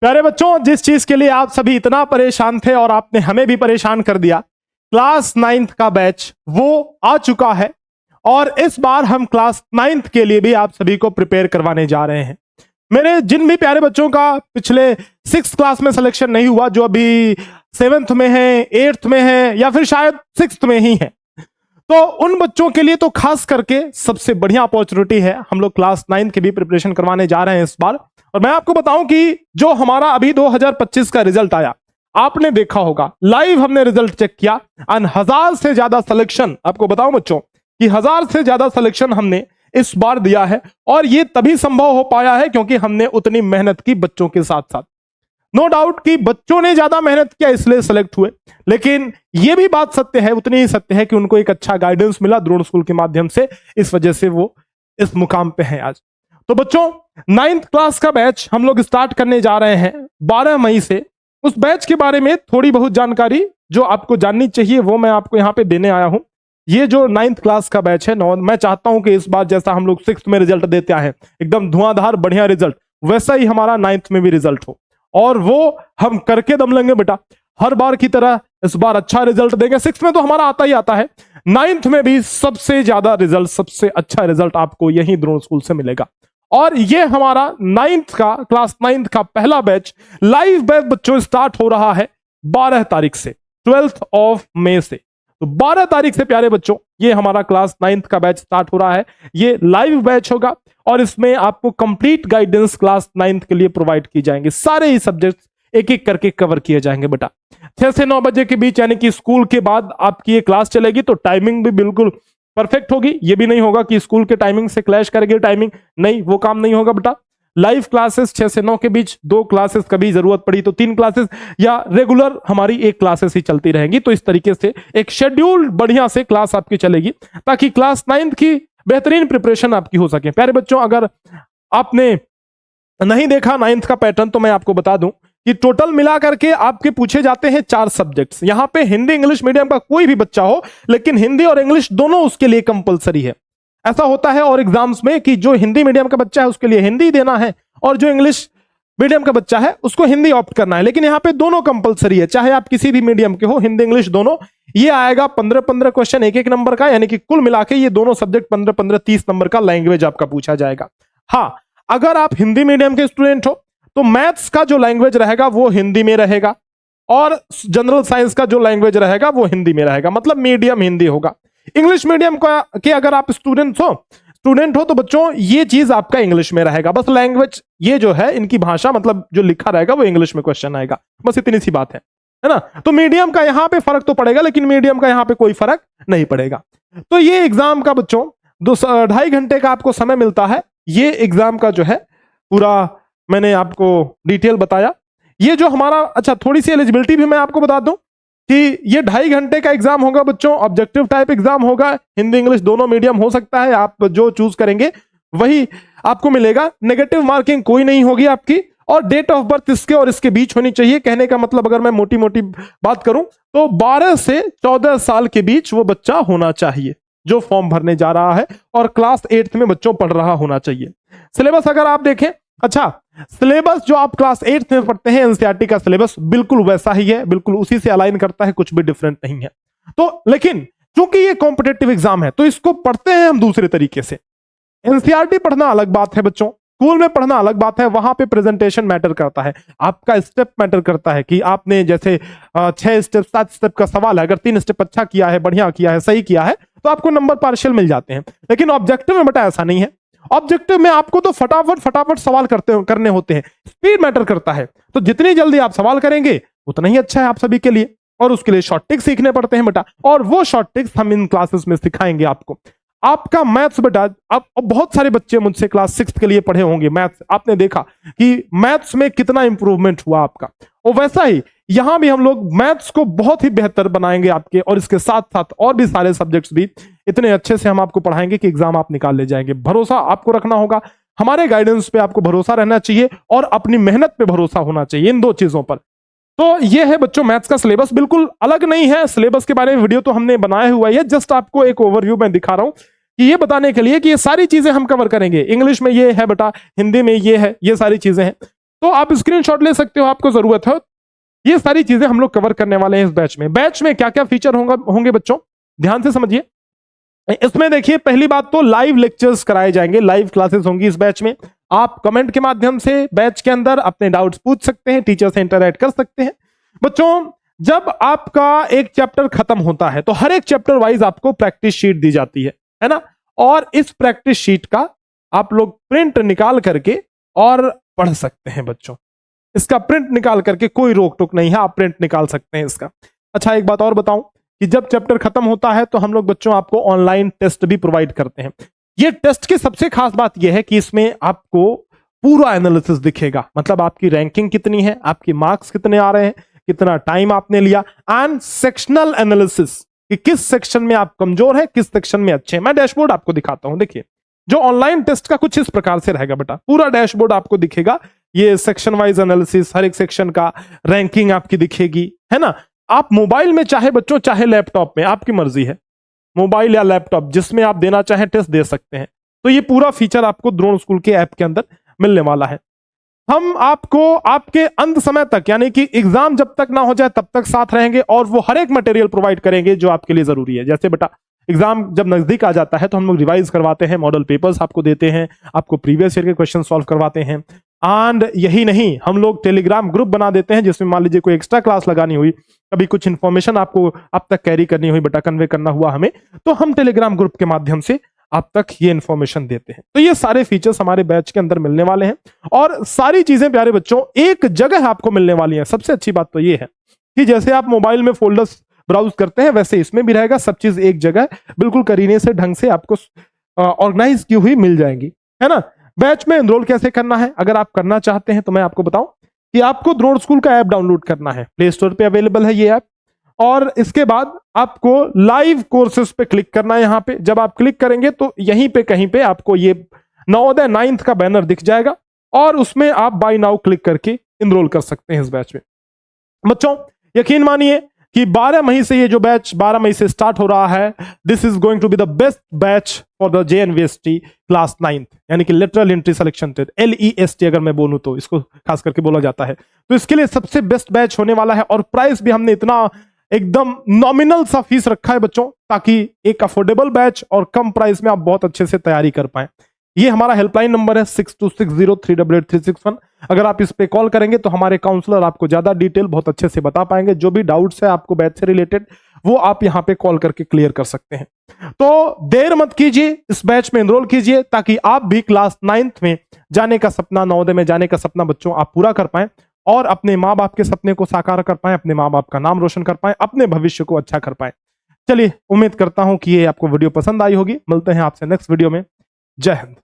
प्यारे बच्चों, जिस चीज के लिए आप सभी इतना परेशान थे और आपने हमें भी परेशान कर दिया, क्लास 9th का बैच वो आ चुका है। और इस बार हम क्लास 9th के लिए भी आप सभी को प्रिपेयर करवाने जा रहे हैं। मेरे जिन भी प्यारे बच्चों का पिछले 6th क्लास में सिलेक्शन नहीं हुआ, जो अभी 7th में है, 8th में है या फिर शायद 6th में ही है, तो उन बच्चों के लिए तो खास करके सबसे बढ़िया अपॉर्चुनिटी है। हम लोग क्लास 9th की भी प्रिपरेशन करवाने जा रहे हैं इस बार। और मैं आपको बताऊं कि जो हमारा अभी 2025 का रिजल्ट आया, आपने देखा होगा, लाइव हमने रिजल्ट चेक किया, 1000 से ज्यादा सिलेक्शन, आपको बताऊं बच्चों कि 1000 से ज्यादा सिलेक्शन हमने इस बार दिया है। और ये तभी संभव हो पाया है क्योंकि हमने उतनी मेहनत की बच्चों के साथ साथ। नो डाउट कि बच्चों ने ज्यादा मेहनत किया इसलिए सेलेक्ट हुए, लेकिन यह भी बात सत्य है, उतनी ही सत्य है कि उनको एक अच्छा गाइडेंस मिला द्रोण स्कूल के माध्यम से, इस वजह से वो इस मुकाम पे हैं आज। तो बच्चों, 9th क्लास का बैच हम लोग स्टार्ट करने जा रहे हैं 12 मई से। उस बैच के बारे में थोड़ी बहुत जानकारी जो आपको जाननी चाहिए वो मैं आपको यहां पे देने आया हूं। ये जो 9th क्लास का बैच है, मैं चाहता हूं कि इस बार जैसा हम लोग 6th में रिजल्ट देते आए हैं, एकदम धुआंधार बढ़िया रिजल्ट, वैसा ही हमारा 9th में भी रिजल्ट हो। और वो हम करके दम लेंगे बेटा, हर बार की तरह इस बार अच्छा रिजल्ट देंगे। 6th में तो हमारा आता ही आता है, 9th में भी सबसे ज्यादा रिजल्ट, सबसे अच्छा रिजल्ट आपको यही द्रोण स्कूल से मिलेगा। और ये हमारा 9th का, क्लास 9th का पहला बैच, लाइव बैच बच्चों स्टार्ट हो रहा है 12 तारीख से, 12th ऑफ मई से। तो 12 तारीख से प्यारे बच्चों ये हमारा क्लास 9th का बैच स्टार्ट हो रहा है। ये लाइव बैच होगा और इसमें आपको कंप्लीट गाइडेंस क्लास 9th के लिए प्रोवाइड की जाएंगे। सारे ही सब्जेक्ट्स एक एक करके कवर किए जाएंगे बेटा। 6 से 9 बजे के बीच, यानी कि स्कूल के बाद आपकी ये क्लास चलेगी, तो टाइमिंग भी बिल्कुल परफेक्ट होगी। ये भी नहीं होगा कि स्कूल के टाइमिंग से क्लैश करेगी टाइमिंग, नहीं, वो काम नहीं होगा बेटा। लाइव क्लासेस 6 से 9 के बीच, 2 क्लासेस, कभी जरूरत पड़ी तो 3 क्लासेस, या रेगुलर हमारी 1 क्लासेस ही चलती रहेंगी। तो इस तरीके से एक शेड्यूल बढ़िया से क्लास आपकी चलेगी ताकि क्लास 9th की बेहतरीन प्रिपरेशन आपकी हो सके। प्यारे बच्चों, अगर आपने नहीं देखा 9th का पैटर्न तो मैं आपको बता दूं कि टोटल मिला करके आपके पूछे जाते हैं 4 सब्जेक्ट्स। यहां पे हिंदी इंग्लिश मीडियम का कोई भी बच्चा हो, लेकिन हिंदी और इंग्लिश दोनों उसके लिए कंपलसरी है। ऐसा होता है और एग्जाम्स में कि जो हिंदी मीडियम का बच्चा है उसके लिए हिंदी देना है, और जो इंग्लिश मीडियम का बच्चा है उसको हिंदी ऑप्ट करना है। लेकिन यहां पे दोनों कंपलसरी है, चाहे आप किसी भी मीडियम के हो, हिंदी इंग्लिश दोनों। ये आएगा 15-15 क्वेश्चन, एक एक नंबर का, यानी कि कुल मिला के ये दोनों सब्जेक्ट 15-15 30 नंबर का लैंग्वेज आपका पूछा जाएगा। हाँ, अगर आप हिंदी मीडियम के स्टूडेंट हो तो मैथ्स का जो लैंग्वेज रहेगा वो हिंदी में रहेगा, और जनरल साइंस का जो लैंग्वेज रहेगा वो हिंदी में रहेगा, मतलब मीडियम हिंदी होगा। इंग्लिश मीडियम का के अगर आप स्टूडेंट हो तो बच्चों ये चीज आपका इंग्लिश में रहेगा, बस लैंग्वेज, ये जो है इनकी भाषा, मतलब जो लिखा रहेगा वो इंग्लिश में क्वेश्चन आएगा, बस इतनी सी बात है ना। तो मीडियम का यहां पे फर्क तो पड़ेगा, लेकिन मीडियम का यहां पे कोई फर्क नहीं पड़ेगा। तो ये एग्जाम का बच्चों 2.5 घंटे का आपको समय मिलता है। ये एग्जाम का जो है पूरा मैंने आपको डिटेल बताया। ये जो हमारा, अच्छा थोड़ी सी एलिजिबिलिटी भी मैं आपको बता दूं कि ये 2.5 घंटे का एग्जाम होगा बच्चों, ऑब्जेक्टिव टाइप एग्जाम होगा, हिंदी इंग्लिश दोनों मीडियम हो सकता है, आप जो चूज करेंगे वही आपको मिलेगा। नेगेटिव मार्किंग कोई नहीं होगी आपकी, और डेट ऑफ बर्थ इसके और इसके बीच होनी चाहिए। कहने का मतलब अगर मैं मोटी मोटी बात करूं तो 12 से 14 साल के बीच वो बच्चा होना चाहिए जो फॉर्म भरने जा रहा है, और क्लास 8th में बच्चों पढ़ रहा होना चाहिए। सिलेबस अगर आप देखें, अच्छा सिलेबस जो आप क्लास 8th में पढ़ते हैं, एनसीईआरटी का सिलेबस बिल्कुल वैसा ही है, बिल्कुल उसी से अलाइन करता है, कुछ भी डिफरेंट नहीं है। तो लेकिन चूंकि ये कॉम्पिटिटिव एग्जाम है तो इसको पढ़ते हैं हम दूसरे तरीके से। एनसीईआरटी पढ़ना अलग बात है बच्चों, स्कूल में पढ़ना अलग बात है, वहां पे प्रेजेंटेशन मैटर करता है, आपका स्टेप मैटर करता है कि आपने जैसे 6 स्टेप 7 स्टेप का सवाल है, अगर 3 स्टेप अच्छा किया है, बढ़िया किया है, सही किया है, तो आपको नंबर पार्शियल मिल जाते हैं। लेकिन ऑब्जेक्टिव में बेटा ऐसा नहीं है। ऑब्जेक्टिव में आपको तो फटाफट सवाल करने होते हैं, स्पीड मैटर करता है। तो जितनी जल्दी आप सवाल करेंगे उतना ही अच्छा है आप सभी के लिए, और उसके लिए शॉर्ट ट्रिक्स सीखने पड़ते हैं बेटा, और वो शॉर्ट ट्रिक्स हम इन क्लासेस में सिखाएंगे आपको। आपका मैथ्स बेटा, अब बहुत सारे बच्चे मुझसे क्लास 6th के लिए पढ़े होंगे मैथ्स, आपने देखा कि मैथ्स में कितना इंप्रूवमेंट हुआ आपका, और वैसा ही यहां भी हम लोग मैथ्स को बहुत ही बेहतर बनाएंगे आपके, और इसके साथ साथ और भी सारे सब्जेक्ट्स भी इतने अच्छे से हम आपको पढ़ाएंगे कि एग्जाम आप निकाल ले जाएंगे। भरोसा आपको रखना होगा, हमारे गाइडेंस पे आपको भरोसा रहना चाहिए, और अपनी मेहनत पे भरोसा होना चाहिए, इन 2 चीजों पर। तो ये है बच्चों मैथ्स का सिलेबस, बिल्कुल अलग नहीं है। सिलेबस के बारे में वीडियो तो हमने बनाया हुआ है, जस्ट आपको एक ओवरव्यू में दिखा रहा हूं कि ये बताने के लिए कि ये सारी चीजें हम कवर करेंगे। इंग्लिश में ये है बेटा, हिंदी में ये है, ये सारी चीजें हैं। तो आप स्क्रीनशॉट ले सकते हो, आपको जरूरत है। ये सारी चीजें हम लोग कवर करने वाले हैं इस बैच में। बैच में क्या क्या फीचर होंगे बच्चों, ध्यान से समझिए। इसमें देखिए, पहली बात तो लाइव लेक्चर्स कराए जाएंगे, लाइव क्लासेस होंगी इस बैच में। आप कमेंट के माध्यम से बैच के अंदर अपने डाउट्स पूछ सकते हैं, टीचर से इंटरैक्ट कर सकते हैं। बच्चों, जब आपका एक चैप्टर खत्म होता है तो हर एक चैप्टर वाइज आपको प्रैक्टिस शीट दी जाती है ना, और इस प्रैक्टिस शीट का आप लोग प्रिंट निकाल करके और पढ़ सकते हैं बच्चों। इसका प्रिंट निकाल करके कोई रोक टोक नहीं है, आप प्रिंट निकाल सकते हैं इसका। अच्छा, एक बात और बताऊं कि जब चैप्टर खत्म होता है तो हम लोग बच्चों आपको ऑनलाइन टेस्ट भी प्रोवाइड करते हैं। ये टेस्ट की सबसे खास बात यह है कि इसमें आपको पूरा एनालिसिस दिखेगा, मतलब आपकी रैंकिंग कितनी है, आपके मार्क्स कितने आ रहे हैं, कितना टाइम आपने लिया, एंड सेक्शनल एनालिसिस कि किस सेक्शन में आप कमजोर है, किस सेक्शन में अच्छे हैं। मैं डैशबोर्ड आपको दिखाता हूं। देखिए, जो ऑनलाइन टेस्ट का कुछ इस प्रकार से रहेगा बेटा, पूरा डैशबोर्ड आपको दिखेगा। ये सेक्शन वाइज एनालिसिस, हर एक सेक्शन का रैंकिंग आपकी दिखेगी, है ना। आप मोबाइल में चाहे बच्चों, चाहे लैपटॉप में, आपकी मर्जी है, मोबाइल या लैपटॉप जिसमें आप देना चाहें टेस्ट दे सकते हैं। तो ये पूरा फीचर आपको द्रोण स्कूल के ऐप के अंदर मिलने वाला है। हम आपको आपके अंत समय तक, यानी कि एग्जाम जब तक ना हो जाए तब तक साथ रहेंगे, और वो हर एक मटेरियल प्रोवाइड करेंगे जो आपके लिए जरूरी है। जैसे बेटा, एग्जाम जब नजदीक आ जाता है तो हम लोग रिवाइज करवाते हैं, मॉडल पेपर्स आपको देते हैं, आपको प्रीवियस ईयर के क्वेश्चन सॉल्व करवाते हैं। एंड यही नहीं, हम लोग टेलीग्राम ग्रुप बना देते हैं जिसमें मान लीजिए कोई एक्स्ट्रा क्लास लगानी हुई, कभी कुछ इंफॉर्मेशन आपको अब तक कैरी करनी हुई बेटा, कन्वे करना हुआ हमें, तो हम टेलीग्राम ग्रुप के माध्यम से आप तक ये इंफॉर्मेशन देते हैं। तो ये सारे फीचर्स हमारे बैच के अंदर मिलने वाले हैं, और सारी चीजें प्यारे बच्चों एक जगह आपको मिलने वाली हैं। सबसे अच्छी बात तो ये है कि जैसे आप मोबाइल में फोल्डर्स ब्राउज करते हैं, वैसे इसमें भी रहेगा। सब चीज एक जगह बिल्कुल करीने से ढंग से आपको ऑर्गेनाइज की हुई मिल जाएंगी, है ना। बैच में एनरोल कैसे करना है, अगर आप करना चाहते हैं तो मैं आपको बताऊं कि आपको द्रोण स्कूल का ऐप डाउनलोड करना है, प्ले स्टोर पे अवेलेबल है ये ऐप। और इसके बाद आपको लाइव कोर्सेज पे क्लिक करना है। यहां पे जब आप क्लिक करेंगे तो यहीं पे कहीं पे आपको ये नवोदय 9th का बैनर दिख जाएगा, और उसमें आप बाय नाउ क्लिक करके एनरोल कर सकते हैं इस बैच में। बच्चों, यकीन मानिए कि 12 मई से ये जो बैच 12 मई से स्टार्ट हो रहा है, this is going to be the best batch for the JNVST class 9th, यानी कि lateral entry selection test, LEST अगर मैं बोलूं तो इसको खास करके बोला जाता है। तो इसके लिए सबसे बेस्ट बैच होने वाला है, और प्राइस भी हमने इतना एकदम नॉमिनल सा फीस रखा है बच्चों, ताकि एक अफोर्डेबल बैच और कम प्राइस में आप बहुत अच्छे से तैयारी कर पाए। ये हमारा हेल्पलाइन नंबर है 6260388361। अगर आप इस पे कॉल करेंगे तो हमारे काउंसलर आपको ज्यादा डिटेल बहुत अच्छे से बता पाएंगे। जो भी डाउट्स है आपको बैच से रिलेटेड, वो आप यहाँ पे कॉल करके क्लियर कर सकते हैं। तो देर मत कीजिए, इस बैच में एनरोल कीजिए, ताकि आप भी क्लास 9th में जाने का सपना, नवोदय में जाने का सपना बच्चों आप पूरा कर पाए, और अपने माँ बाप के सपने को साकार कर पाए, अपने माँ बाप का नाम रोशन कर पाए, अपने भविष्य को अच्छा कर पाए। चलिए, उम्मीद करता हूं कि ये आपको वीडियो पसंद आई होगी। मिलते हैं आपसे नेक्स्ट वीडियो में। जय हिंद।